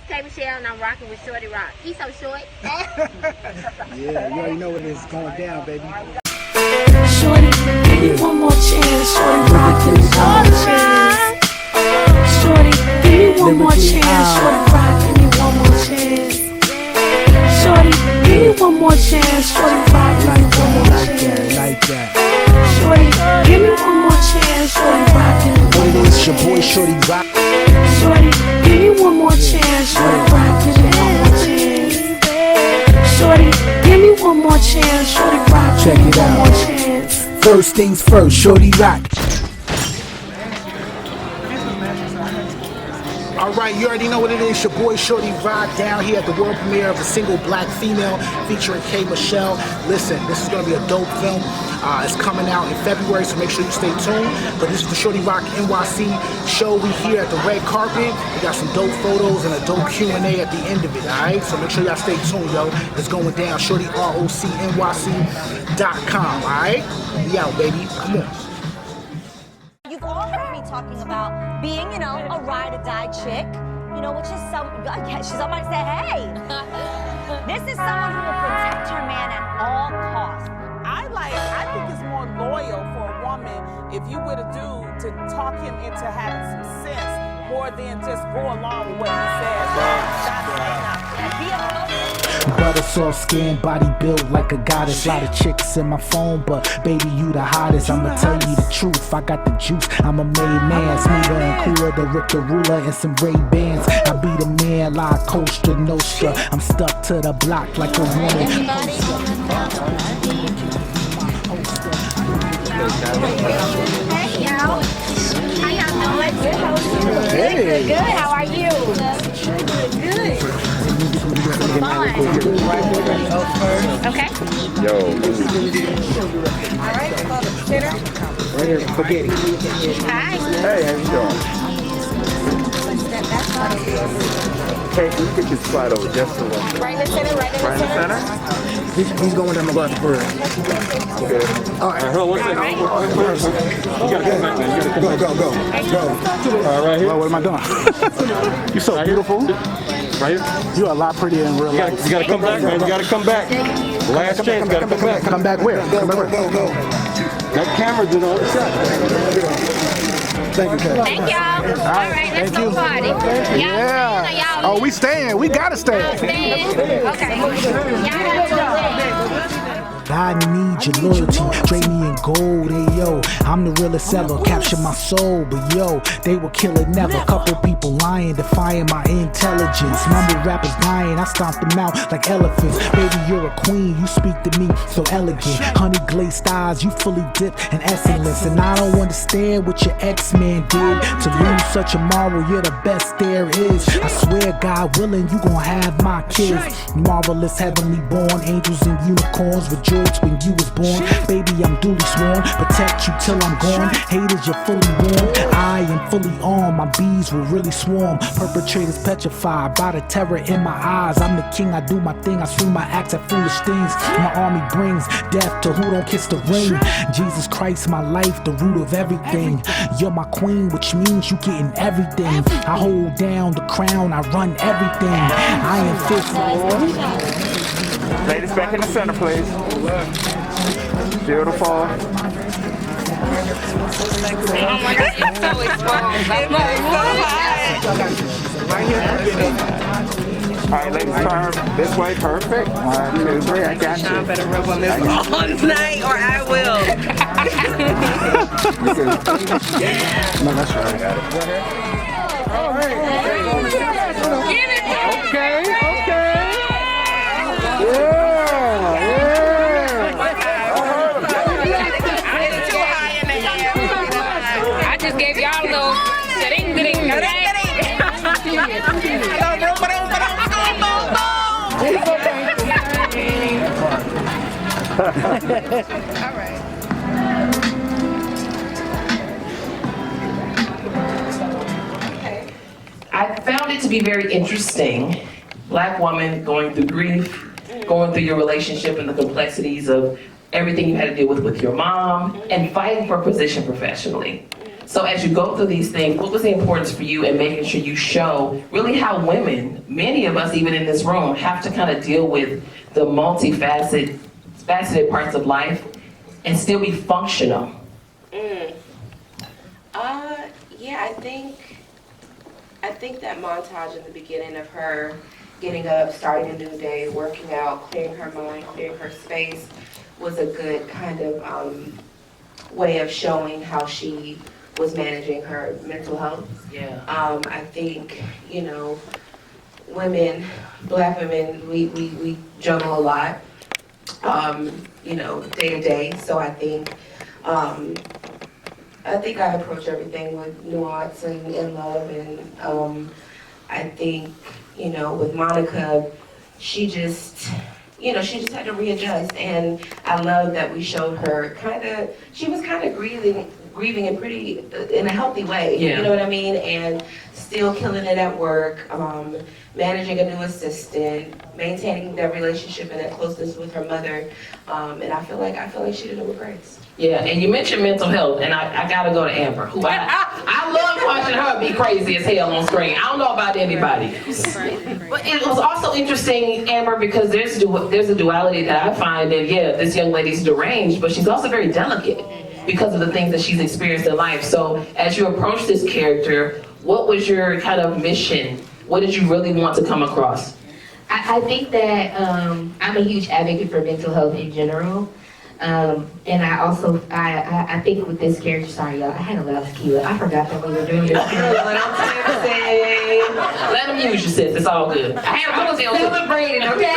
K Michelle, and I'm rocking with Shorty Rock. He's so short. Yeah, you already know what is going down, baby. Shorty, give me one more chance. Shorty, rockin' one more chance. Shorty, give me one more chance. Shorty, rockin' me one more chance. Shorty, give me one more chance. Shorty, rockin' me one more chance. Like that. Shorty, give me one more chance. Shorty, rockin' me one more chance. It's your boy Shorty Rock. Shorty, give me one more chance. Shorty, rockin' me one more chance. Shorty, give me one more chance. Shorty, rockin' me one more chance. First things first, Shorty Rock. Alright, you already know what it is. Your boy Shorty Rock down here at the world premiere of a single black female featuring K Michelle. Listen, this is going to be a dope film. It's coming out in February, so make sure you stay tuned. But this is the Shorty Rock NYC show. We here at the red carpet. We got some dope photos and a dope Q&A at the end of it, alright? So make sure y'all stay tuned, yo. It's going down. ShortyRockNYC.com, alright? We out, baby. Come on. You've all heard me talking about being, you know, a ride-or-die chick, you know, which is somebody said, hey, this is someone who will protect her man at all costs. I think it's more loyal for a woman if you were to talk him into having some sense more than just go along with what he says. Butter soft skin, body built like a goddess. Lot of chicks in my phone, but baby, you the hottest. I'ma tell you the truth, I got the juice. I'm a made man, smoother and cooler than Rick the Ruler and some Ray-Bans. I be the man like Costa Nostra. I'm stuck to the block like a woman. Hey, y'all. How y'all doing? Good. Good. How are you? Good. Fun. Okay. Yo. All right. Center. Right here, spaghetti. Hi. Hey, how you doing? Hey, can you get your slide over just a little bit? Right in the center. Right in the center. He's going down the bus first. Okay. All right. Hold on one second. You gotta come back, man. You gotta come back. Go. All right, right here. Well, what am I doing? You're so beautiful. Right here. You're a lot prettier in real life. You gotta come back, man. You gotta come back. Last chance. You gotta come back. Come back where? Go. That camera's in on the shot. Thank you, Kay. Thank y'all. All right. Let's go party. Y'all Yeah. Oh, we staying. We gotta stay. staying? Okay. Y'all have to I need your loyalty, trade me in gold, hey yo. I'm the realest ever, capture my soul, but yo, they will kill it never. Couple people lying, defying my intelligence. Mumble rappers dying, I stomp them out like elephants. Baby, you're a queen, you speak to me so elegant. Honey glazed eyes, you fully dipped in essence. And I don't understand what your ex-man did to lose such a marvel, you're the best there is. I swear, God willing, you gon' have my kids. Marvelous, heavenly born, angels and unicorns rejoice when you was born. Baby, I'm duly sworn, protect you till I'm gone. Haters, you're fully warned, I am fully armed. My bees will really swarm, perpetrators petrified by the terror in my eyes. I'm the king, I do my thing, I swing my axe at foolish things. My army brings death to who don't kiss the ring. Jesus Christ, my life, the root of everything. You're my queen, which means you getting everything. I hold down the crown, I run everything. I am faithful. Ladies back in the center, please. Beautiful. Oh my God, it's so exposed. All right, ladies, turn this way. Perfect. 1, 2, 3. I got you. I better rub on this all night or I will. No, that's right. I got it. All right. Okay. I just gave y'all a little ding. All right. I found it to be very interesting. Black woman going through grief, going through your relationship and the complexities of everything you had to deal with your mom, and fighting for a position professionally. So as you go through these things, what was the importance for you in making sure you show really how women, many of us even in this room, have to kind of deal with the faceted parts of life and still be functional? Yeah, I think that montage in the beginning of her getting up, starting a new day, working out, clearing her mind, clearing her space was a good kind of way of showing how she was managing her mental health. Yeah. I think, you know, women, Black women, we juggle a lot, you know, day to day. So I think I approach everything with nuance and love, and I think, you know, with Monica, she just had to readjust, and I love that we showed her she was kind of grieving in a healthy way, yeah. You know what I mean, and still killing it at work, managing a new assistant, maintaining that relationship and that closeness with her mother, and I feel like she did it with grace. Yeah, and you mentioned mental health, and I gotta go to Amber, who I love watching her be crazy as hell on screen. I don't know about anybody. But it was also interesting, Amber, because there's a duality that I find that, yeah, this young lady's deranged, but she's also very delicate because of the things that she's experienced in life. So as you approach this character, what was your kind of mission? What did you really want to come across? I think that I'm a huge advocate for mental health in general. And I also, I think with this character, sorry y'all, I had a lot of tequila. I forgot that we were doing this. Let them use you, sis. It's all good. I was celebrating, okay?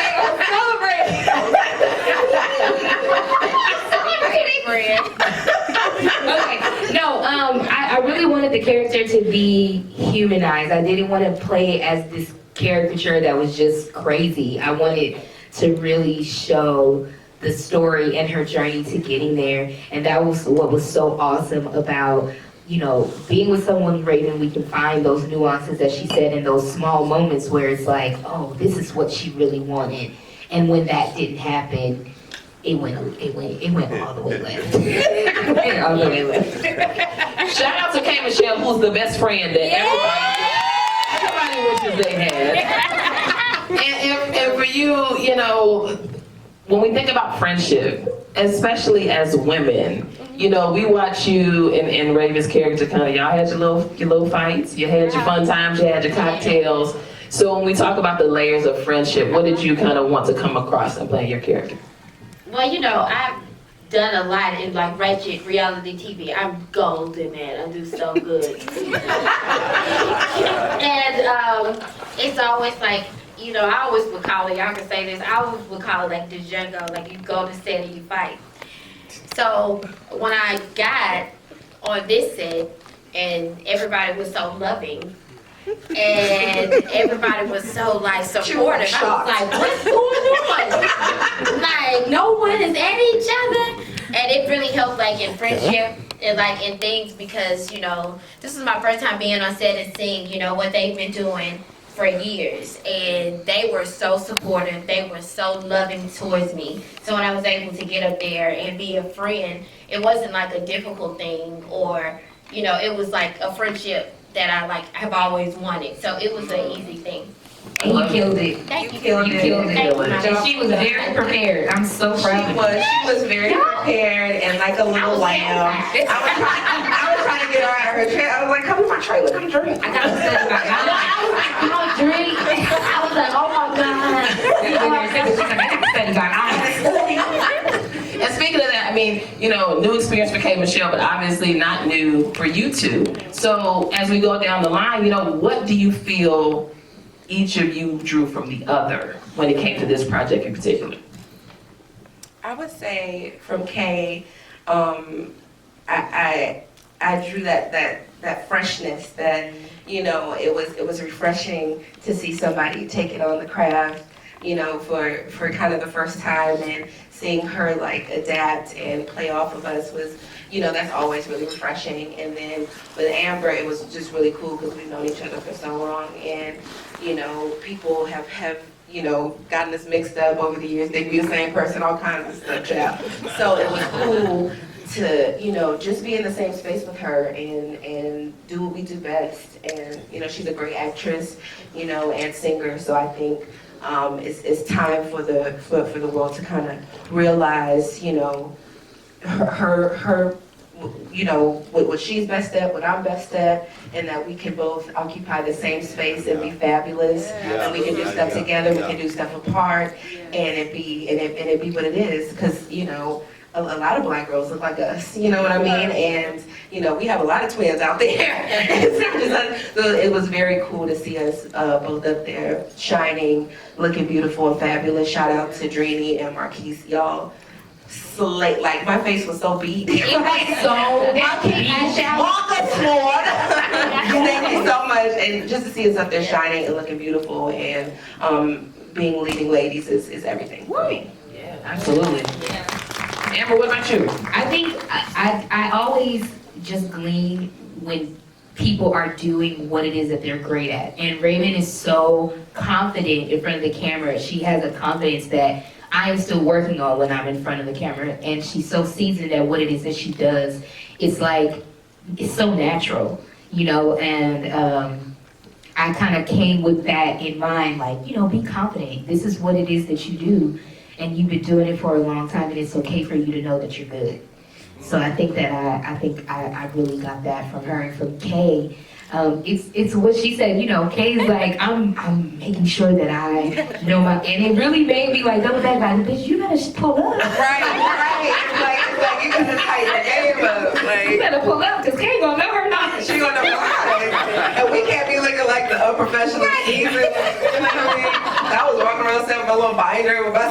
I'm okay, no, I really wanted the character to be humanized. I didn't want to play it as this caricature that was just crazy. I wanted to really show the story and her journey to getting there, and that was what was so awesome about, you know, being with someone great, and we can find those nuances that she said in those small moments where it's like, oh, this is what she really wanted, and when that didn't happen, it went all the way left. It went all the way left. Shout out to K. Michelle, who's the best friend that everybody wishes they had. And for you, you know, when we think about friendship, especially as women, you know, we watch you and Raven's character kind of, y'all had your little fights, you had your fun times, you had your cocktails. So when we talk about the layers of friendship, what did you kind of want to come across in playing your character? Well, you know, I've done a lot in like ratchet reality TV. I'm golden, man. I do so good. And it's always like, you know, I always would call it, y'all can say this, I always would call it like the Django, like you go to set and you fight. So when I got on this set and everybody was so loving and everybody was so like supportive, I was like, what's going on? Like no one is at each other. And it really helped like in friendship and like in things because, you know, this is my first time being on set and seeing, you know, what they've been doing for years, and they were so supportive, they were so loving towards me. So when I was able to get up there and be a friend, it wasn't like a difficult thing, or, you know, it was like a friendship that I like have always wanted. So it was an easy thing. And you killed it. Thank you. You killed it. And she was very prepared. I'm so proud of her. She was very prepared and like a little lamb. I was trying to get her out of her chair. I was like, come to my trailer, come drink. I got to say about it. I don't drink. I was like, oh my God. And speaking of that, I mean, you know, new experience for K. Michelle, but obviously not new for you two. So as we go down the line, you know, what do you feel each of you drew from the other when it came to this project in particular? I would say from Kay, I drew that freshness that, you know, it was refreshing to see somebody take it on the craft, you know, for kind of the first time, and seeing her like adapt and play off of us was, you know, that's always really refreshing. And then with Amber, it was just really cool because we've known each other for so long, and you know, people have you know, gotten us mixed up over the years. They be the same person, all kinds of stuff, child. So it was cool to just be in the same space with her and do what we do best. And she's a great actress, and singer. So I think it's time for the world to kind of realize, her what she's best at, what I'm best at, and that we can both occupy the same space and be fabulous. And we can do stuff together, we can do stuff apart, and it be what it is. Because a lot of black girls look like us, you know what I mean? And we have a lot of twins out there. So it was very cool to see us both up there shining, looking beautiful and fabulous. Shout out to Drini and Marquise, y'all. Slate, like my face was so beat. It was so Thank you so much, and just to see us up there shining and looking beautiful and being leading ladies is everything for me. Yeah, absolutely. Amber, what about you? I think I always just glean when people are doing what it is that they're great at, and Raven is so confident in front of the camera. She has a confidence that I am still working on when I'm in front of the camera, and she's so seasoned at what it is that she does. It's so natural, and I kind of came with that in mind, be confident. This is what it is that you do, and you've been doing it for a long time, and it's okay for you to know that you're good. So I think that I really got that from her and from Kay. It's what she said, Kay's like, I'm making sure that I know and it really made me double back, bitch, you better pull up. Right. It's like you gotta tighten the game up. You better pull up, because Kay gonna know her not. She gonna know her. And we can't be looking like the unprofessional season. You know what I mean? I was walking around saying my little binder with my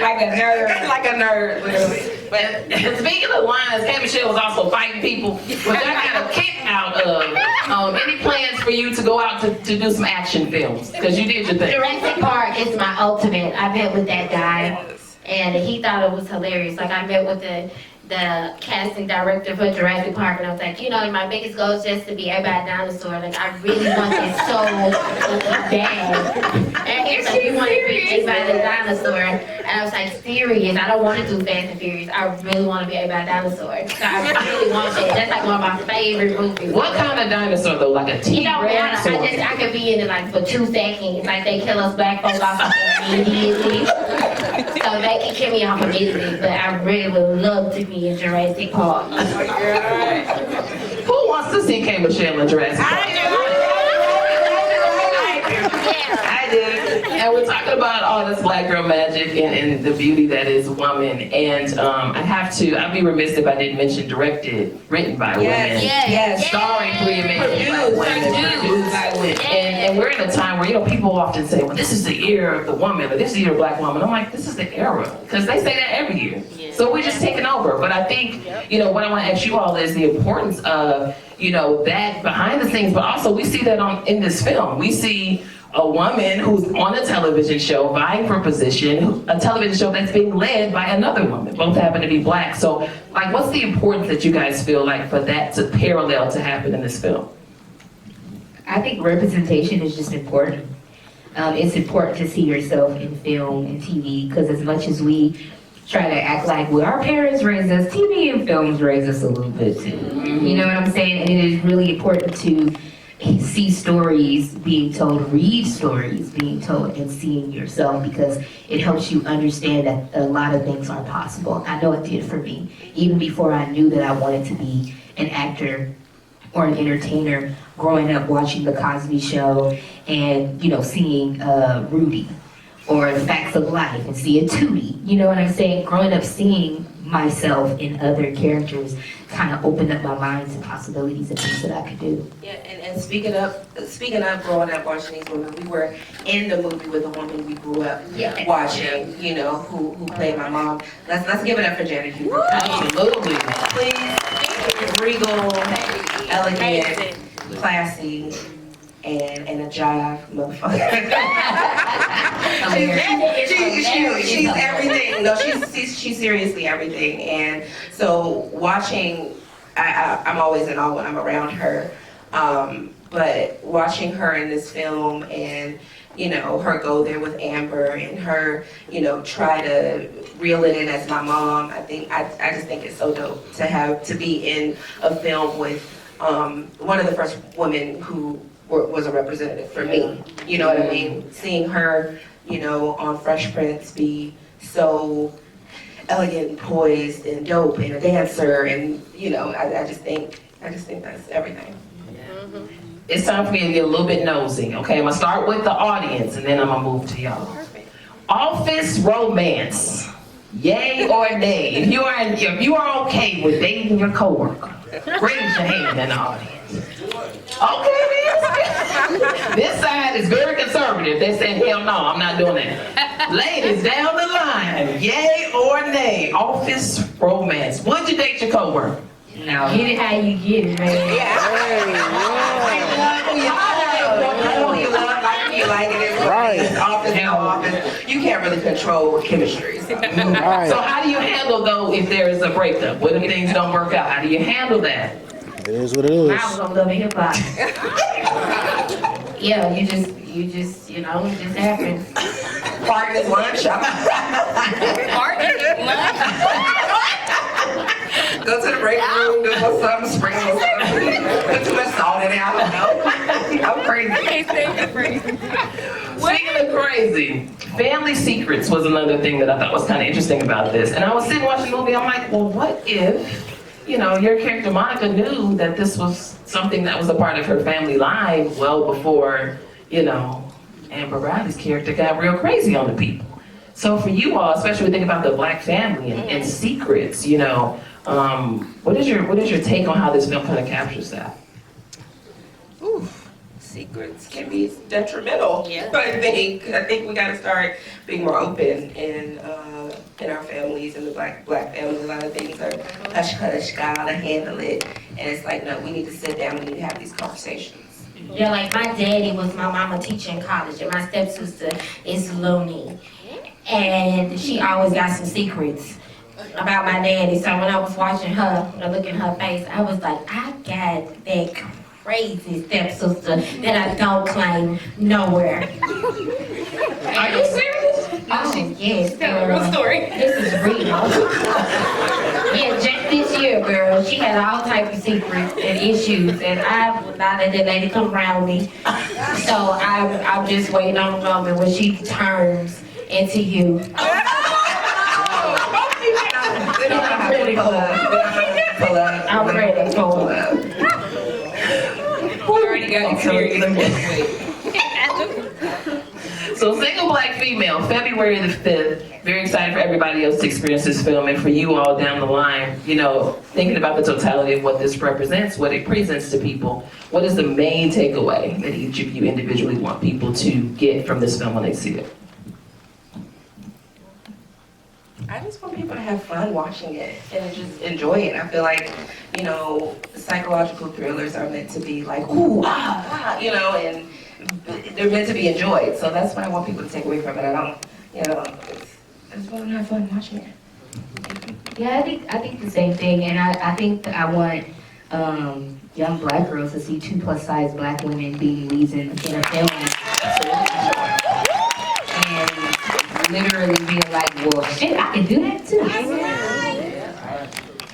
like a nerd. Like a nerd, literally. But speaking of lines, K. Michelle was also fighting people, which I got a kick out of. Any plans for you to go out to do some action films? Because you did your thing. Jurassic Park is my ultimate. I met with that guy, and he thought it was hilarious. I met with the casting director for Jurassic Park, and I was like, my biggest goal is just to be able a dinosaur. I really want this so bad. And he was like, you want to be able a dinosaur? And I was like, serious? I don't want to do Fast and Furious. I really want to be able a dinosaur. So I really want that. That's one of my favorite movies. What kind of dinosaur though? Like a T-Rex? I could be in it for 2 seconds. They kill us black folks off immediately. So they can kill me off immediately. But I really would love to be in Jurassic Park. Who wants to see K. Michelle in Jurassic Park? I do. And we're talking about all this black girl magic and the beauty that is woman. And I'd be remiss if I didn't mention written by women. Yes. Starring 3 men produced by women. And we're in a time where, people often say, well, this is the era of the woman, or this is the era of black woman. I'm like, this is the era. Because they say that every year. Yeah. So we're just taking over. But I think, what I want to ask you all is the importance of, that behind the scenes, but also we see that in this film. We see a woman who's on a television show vying for a position, a television show that's being led by another woman. Both happen to be black. So, what's the importance that you guys feel for that to parallel to happen in this film? I think representation is just important. It's important to see yourself in film and TV, because as much as we try to act like, our parents raised us, TV and films raised us a little bit too. You know what I'm saying? And it is really important to see stories being told, read stories being told, and seeing yourself, because it helps you understand that a lot of things are possible. I know it did for me. Even before I knew that I wanted to be an actor or an entertainer, growing up watching The Cosby Show and, seeing Rudy or The Facts of Life and seeing Tootie. You know what I'm saying? Growing up seeing myself in other characters kind of opened up my mind to possibilities and things that I could do. Yeah, and speaking of growing up watching these women, we were in the movie with a woman we grew up watching, who played my mom. Let's give it up for Janet Hughes. Absolutely. Please. Regal, elegant, classy, and a jive motherfucker. she's everything. No, she's seriously everything. And so watching, I'm always in awe when I'm around her. But watching her in this film and, you know, her go there with Amber and her, you know, try to reel it in as my mom, I just think it's so dope to be in a film with one of the first women who was a representative for me. You know what I mean? Seeing her, you know, on Fresh Prince be so elegant and poised and dope and a dancer, and you know, I just think that's everything. It's time for me to get a little bit nosy, okay? I'm gonna start with the audience and then I'm gonna move to y'all. Office romance, yay or nay? If you are okay with dating your coworker, raise your hand in the audience. Okay, this side is very conservative. They said, hell no, I'm not doing that. Ladies, down the line, yay or nay? Office romance. Would you date your coworker? No. Get it how you get it, man. You like it. Right. Office. You can't really control chemistry. So. Right. So how do you handle though if there is a breakup? When things don't work out, how do you handle that? It is what it is. I was gonna love hip hop. Yeah, you just, you know, it just happens. Partners lunch. Partners lunch. Go to the break room, do something, sprinkle something, put too much salt in it, I don't know. I'm crazy. Speaking of crazy, family secrets was another thing that I thought was kind of interesting about this. And I was sitting watching the movie, I'm like, well, what if, you know, your character Monica knew that this was something that was a part of her family life well before, you know, Amber Riley's character got real crazy on the people. So for you all, especially when you think about the Black family and secrets, you know, what is your take on how this film kind of captures that? Ooh, secrets can be detrimental. Yeah. I think we got to start being more open in our families, in the black family. A lot of things are hush hush, gotta handle it, and it's like, no, we need to sit down. We need to have these conversations. Yeah, like my daddy was my mama teacher in college, and my stepsister is loony, and she always got some secrets about my daddy. So when I was watching her, I look in her face, I was like, I got that crazy stepsister that I don't claim nowhere. Are you serious? Oh, yes, Tell a real story. This is real. Yeah, just this year, girl, she had all types of secrets and issues, and I would not let that lady come around me. So I'm just waiting on the moment when she turns into you. I'm ready for it. I'm ready for it. We already got experience. So Single Black Female, February the 5th. Very excited for everybody else to experience this film, and for you all down the line, you know, thinking about the totality of what this represents, what it presents to people. What is the main takeaway that each of you individually want people to get from this film when they see it? I just want people to have fun watching it and just enjoy it. I feel like, you know, psychological thrillers are meant to be like, ooh, you know, and they're meant to be enjoyed. So that's what I want people to take away from it. I don't, you know, I just want to have fun watching it. Yeah, I think the same thing, and I think that I want young Black girls to see 2+ size Black women being leads in a film. And literally being like, well, shit, I can do that too.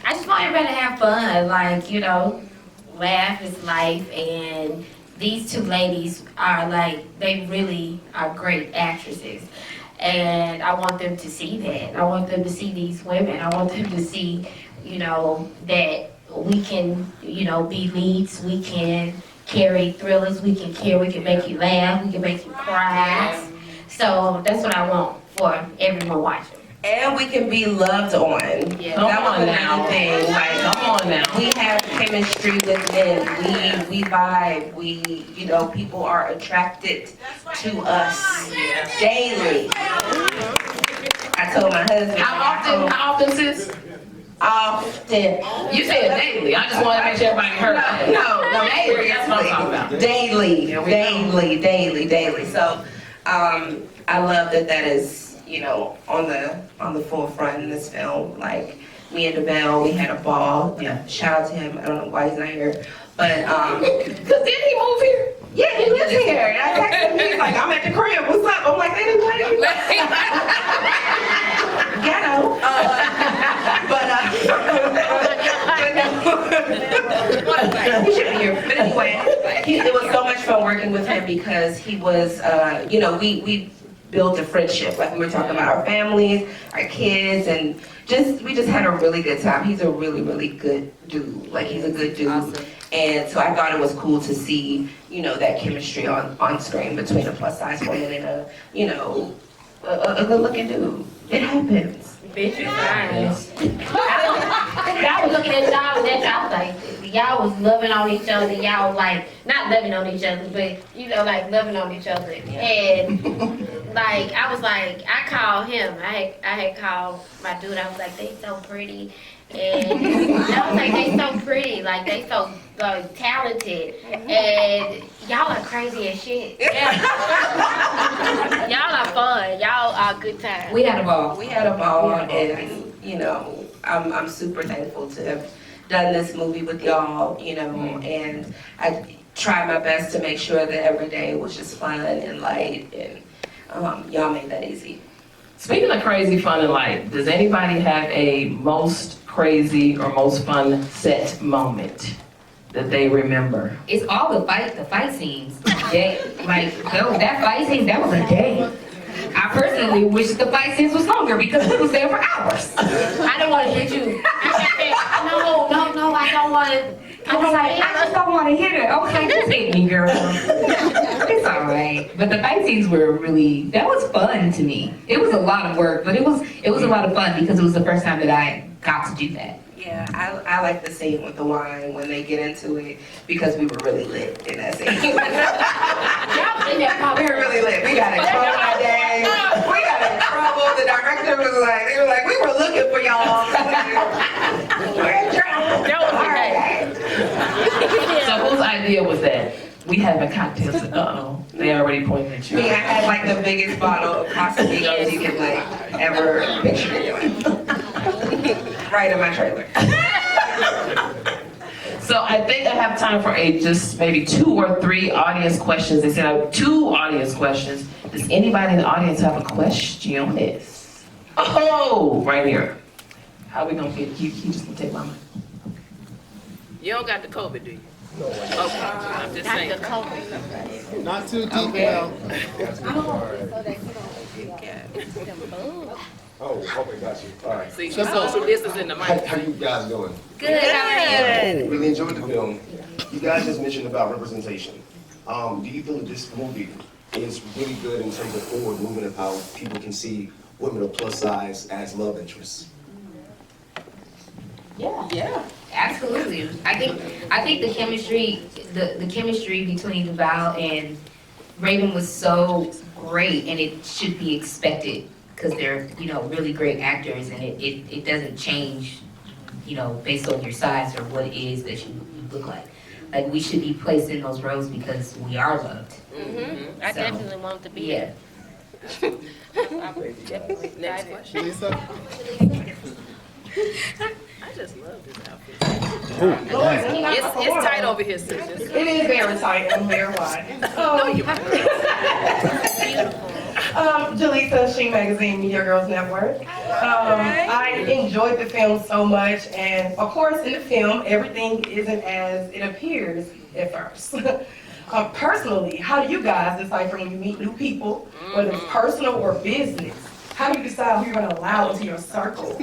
I just want everybody to have fun, like, you know, laugh is life, and these two ladies are like, they really are great actresses. And I want them to see that. I want them to see these women. I want them to see, you know, that we can, you know, be leads, we can carry thrillers, we can make you laugh, we can make you cry. So that's what I want for everyone watching. And we can be loved on. Yeah. That was another thing. Like, Come on now. we have chemistry with men. We vibe. We, you know, people are attracted to us daily. I told my husband. How often, sis? Often. You said daily. I just want to make sure everybody heard that. No, Daily. That's what I'm talking about. Daily. So, I love that is, you know, on the forefront in this film. Like, me and DeBelle, we had a ball. Yeah. Shout out to him. I don't know why he's not here, But Cause did he move here? yeah, he lives here. And I texted him. He's like, I'm at the crib. What's up? I'm like, they didn't play you. Ghetto. He should be here. But anyway, it was so much fun working with him because he was, you know, we built a friendship. Like we were talking about our families, our kids, and we just had a really good time. He's a really, really good dude. Like he's a good dude. Awesome. And so I thought it was cool to see, you know, that chemistry on screen between a plus size woman and a, you know, a good looking dude. It happens. Bitch, you fine. Y'all was looking at y'all and y'all like, y'all was loving on each other. Y'all like, not loving on each other, but you know, like loving on each other. And like, I was like, I called him. I had called my dude. I was like, they so pretty. And I was like, they so pretty. Like, they so talented. And y'all are crazy as shit. Yeah. Y'all are fun. Y'all are good times. We had a ball. And, you know, I'm super thankful to have done this movie with y'all, you know, and I tried my best to make sure that every day was just fun and light, and y'all made that easy. Speaking of crazy, fun, and light, does anybody have a most crazy or most fun set moment that they remember? It's all the fight scenes. Yeah, like that fight scene, that was a day. I personally wish the fight scenes was longer because we was there for hours. I don't want to hit you. No, I don't want to. I just don't want to hit her. Okay, just hit me, girl. It's all right. But the fight scenes were really, that was fun to me. It was a lot of work, but it was a lot of fun because it was the first time that I got to do that. Yeah, I like the scene with the wine when they get into it because we were really lit in that scene. We were really lit. We got in trouble that day. We got in trouble. The director was like, they were like, we were looking for y'all. We're in trouble. So whose idea was that? We having cocktails. They already pointed at you. Me, I had like the biggest bottle of Casamigos you could like ever picture doing. Right in my trailer. So I think I have time for just maybe 2 or 3 audience questions. They said 2 audience questions. Does anybody in the audience have a question? Yes. Oh, right here. How we gonna get? He just gonna take my mic. You don't got the COVID, do you? No. Okay, I'm just saying. Not the COVID. Not too deep. Okay. Oh, okay, got you. All right. See, she's social distancing the mic. How you guys doing? Good, how are you? Really enjoyed the film. You guys just mentioned about representation. Do you feel that this movie is really good in terms of forward movement of how people can see women of plus size as love interests? Yeah, absolutely. I think the chemistry between Val and Raven was so great, and it should be expected because they're, you know, really great actors, and it doesn't change, you know, based on your size or what it is that you look like. Like, we should be placed in those roles because we are loved. Mm-hmm. I definitely want to be. Yeah. Next question. Lisa? I just love this outfit. It's tight over here, sis. It is very tight. I'm very wide. No, you're Beautiful. Jaleesa, She Magazine, Media Girls Network. I enjoyed the film so much, and of course, in the film, everything isn't as it appears at first. Personally, how do you guys decipher when you meet new people, whether it's personal or business? How do you decide who you're going to allow into your circle?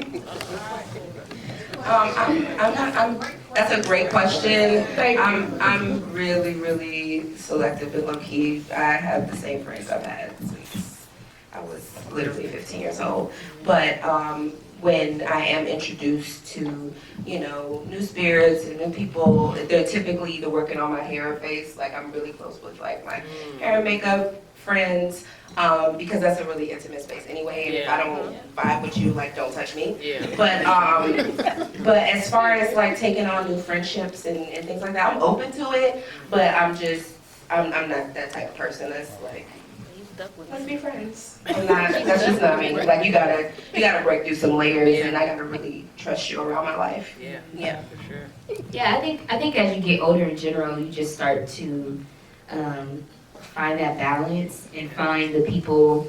That's a great question. Thank you. I'm really, really selective and low-key. I have the same friends I've had since I was literally 15 years old. But when I am introduced to, you know, new spirits and new people, they're typically either working on my hair or face. Like, I'm really close with like my hair and makeup friends. Because that's a really intimate space anyway, and if I don't vibe with you, like, don't touch me. Yeah. But as far as like taking on new friendships and things like that, I'm open to it, but I'm not that type of person that's like, Let's be friends. That's just not me. Like you gotta break through some layers, and I gotta really trust you around my life. Yeah, for sure. Yeah, I think as you get older in general, you just start to find that balance and find the people,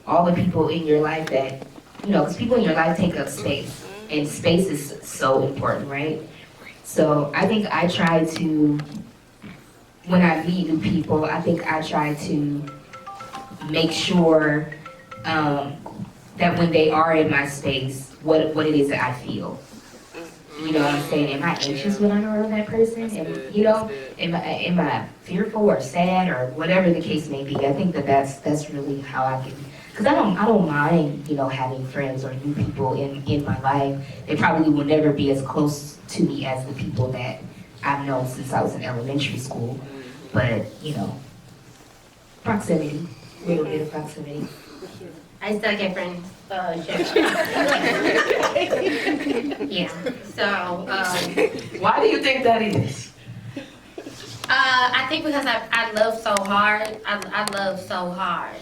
all the people in your life that, because people in your life take up space, and space is so important, right? So I think I try to, when I meet new people, I think I try to make sure that when they are in my space, what it is that I feel. You know what I'm saying? Am I anxious when I'm around that person? Am I fearful or sad or whatever the case may be? I think that's really how I can, because I don't mind, having friends or new people in my life. They probably will never be as close to me as the people that I've known since I was in elementary school. But, proximity, a little bit of proximity. I still get friends. Yeah. So, Why do you think that is? I think because I love so hard. I love so hard.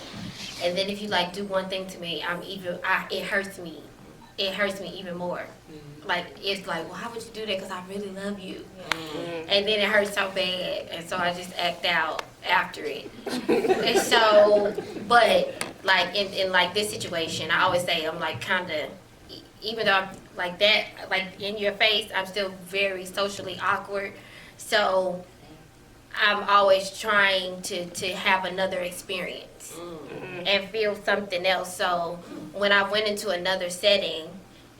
And then if you do one thing to me, it hurts me. It hurts me even more. It's like, well, how would you do that? Because I really love you. And then it hurts so bad. And so I just act out after it. And so, but in this situation, I always say I'm kind of, even though I'm like that, in your face, I'm still very socially awkward. So I'm always trying to have another experience and feel something else. So when I went into another setting,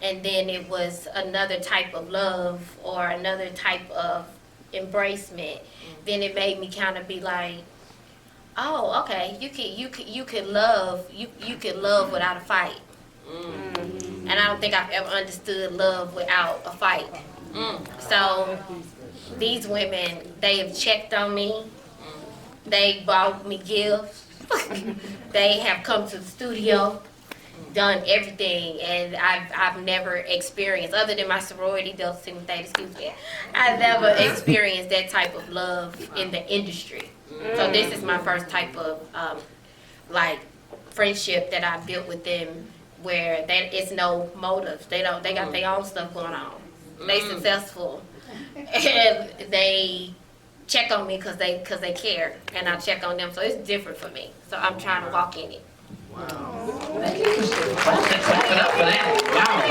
and then it was another type of love or another type of embracement, then it made me kind of be like, oh, okay, you could love without a fight. And I don't think I've ever understood love without a fight. So these women, they have checked on me. They bought me gifts. They have come to the studio, done everything, and I've never experienced, other than my sorority, Delta Sigma Theta, excuse me, I've never experienced that type of love in the industry. So this is my first type of friendship that I built with them, where it's no motive. They got their own stuff going on. They successful, and they check on me because they care, and I check on them. So it's different for me. So I'm trying to walk in it. Wow. Thank you. Clap it up for that. Wow.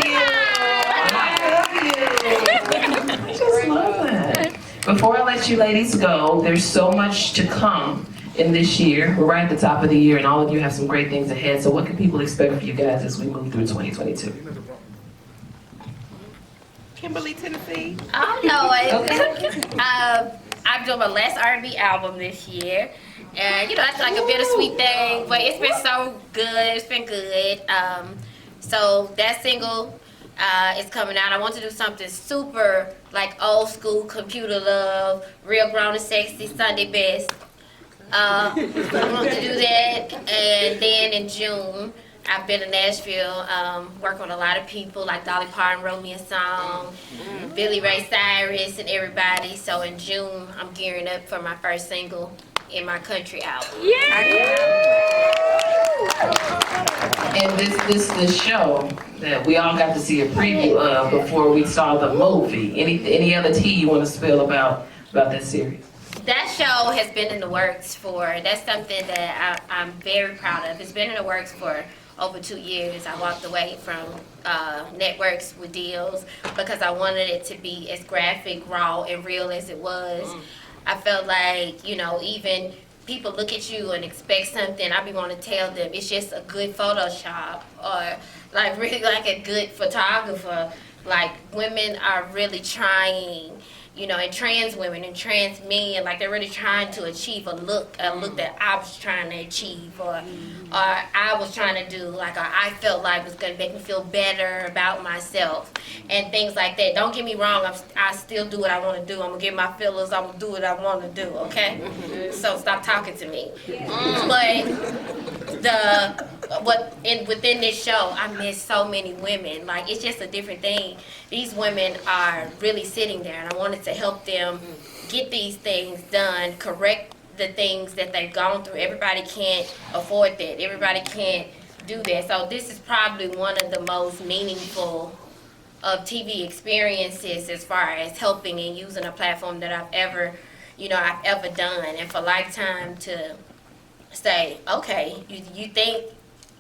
I just love that. Before I let you ladies go, there's so much to come in this year. We're right at the top of the year, and all of you have some great things ahead. So what can people expect from you guys as we move through 2022? Kimberly, Tennessee. I know it. I'm doing my last R&B album this year. And, that's like a bittersweet thing, but it's been so good. It's been good. So that single is coming out. I want to do something super, old school, computer love, real grown and sexy, Sunday best. I want to do that. And then in June, I've been in Nashville, working with a lot of people, like Dolly Parton wrote me a song, Billy Ray Cyrus and everybody. So in June, I'm gearing up for my first single in my country album. And this show that we all got to see a preview of before we saw the movie. Any other tea you want to spill about that series? That show has been in the works that's something that I'm very proud of. It's been in the works for over 2 years. I walked away from networks with deals because I wanted it to be as graphic, raw, and real as it was. I felt like, even people look at you and expect something, I be wanting to tell them it's just a good Photoshop or really a good photographer. Women are really trying, and trans women and trans men, they're really trying to achieve a look that I was trying to achieve, or I was trying to do, or I felt like was going to make me feel better about myself, and things like that. Don't get me wrong, I still do what I want to do. I'm going to get my feelers, I'm going to do what I want to do, okay? So stop talking to me. But within this show, I miss so many women. It's just a different thing. These women are really sitting there, and I wanted to help them get these things done, correct the things that they've gone through. Everybody can't afford that. Everybody can't do that. So this is probably one of the most meaningful of TV experiences as far as helping and using a platform that I've ever done. And for Lifetime to say, okay, you think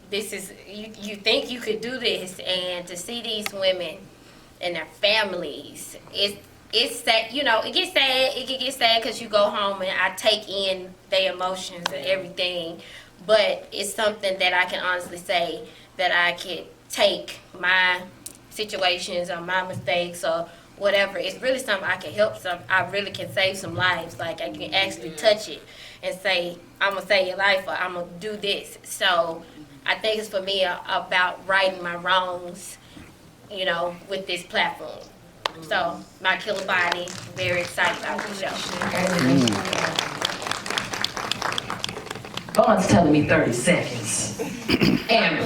this is, you think you could do this, and to see these women and their families, it's sad, it gets sad. It can get sad because you go home and I take in their emotions and everything. But it's something that I can honestly say that I could take my situations or my mistakes or whatever. It's really something I can help I really can save some lives. Like I can actually touch it and say, I'm going to save your life or I'm going to do this. So I think it's for me about righting my wrongs, with this platform. So, My Killer Body, very excited about the show. Bond's telling me 30 seconds. I'm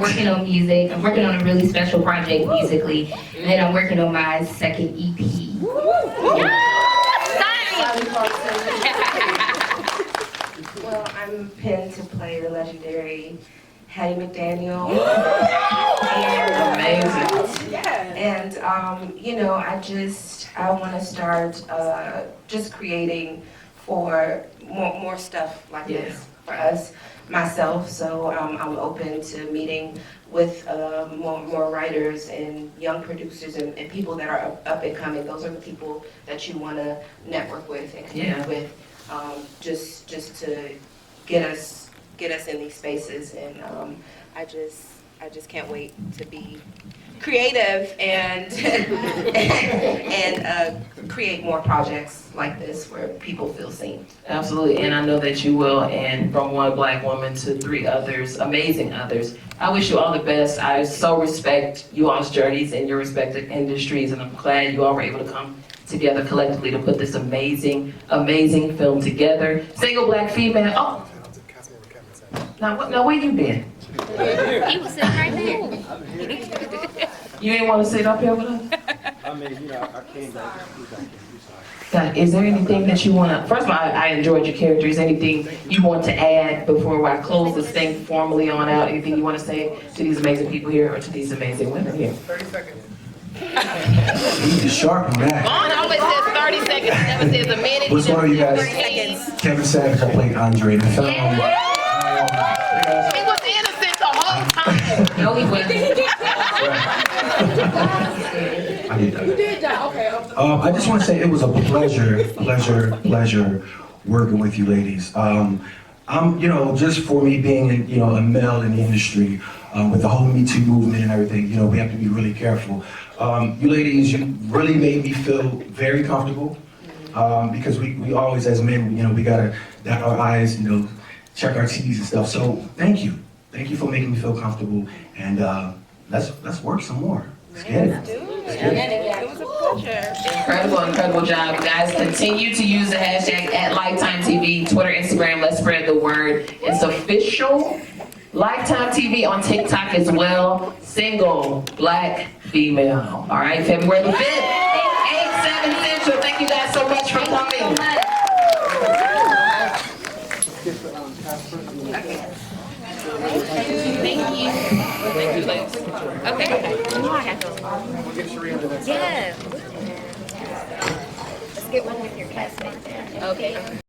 working on music. I'm working on a really special project musically. And then I'm working on my second EP. Well, I'm pinned to play the legendary Hattie McDaniel. Amazing. And I want to start just creating for more stuff like this for us, myself. So I'm open to meeting with more writers and young producers and people that are up and coming. Those are the people that you want to network with and connect with, just to get us in these spaces. And I just can't wait to be creative and create more projects like this where people feel seen. Absolutely, and I know that you will. And from one Black woman to 3 others, amazing others, I wish you all the best. I so respect you all's journeys in your respective industries, and I'm glad you all were able to come together collectively to put this amazing, amazing film together. Single Black female. Oh, now where you been? He was sitting right there. You didn't want to sit up here with us? I mean, I came back. Is there anything that you want to, first of all, I enjoyed your character. Is there anything you want to add before I close this thing formally on out? Anything you want to say to these amazing people here or to these amazing women here? 30 seconds. He's sharp on that. Vaughn always says 30 seconds, never says a minute. What's one of you guys? Kevin Savage, I played Andre in the film. He was innocent the whole time. No, he wasn't. I did that. You did that, okay. I just want to say it was a pleasure working with you ladies. I'm, just for me being, a male in the industry, with the whole Me Too movement and everything, we have to be really careful. You ladies, you really made me feel very comfortable, because we always, as men, we gotta dot our I's, check our T's and stuff. So thank you. Thank you for making me feel comfortable, and let's work some more. Let's get it. It was a pleasure. Incredible job. Guys, continue to use the hashtag @LifetimeTV, Twitter, Instagram. Let's spread the word. It's official. Lifetime TV on TikTok as well. Single Black female. All right, February the 5th, 8/7 Central. Thank you guys so much for coming. Thank you. Thank you, ladies. Okay. We'll get Sheree the next time. Yeah. Let's get one with your classmate there. Okay.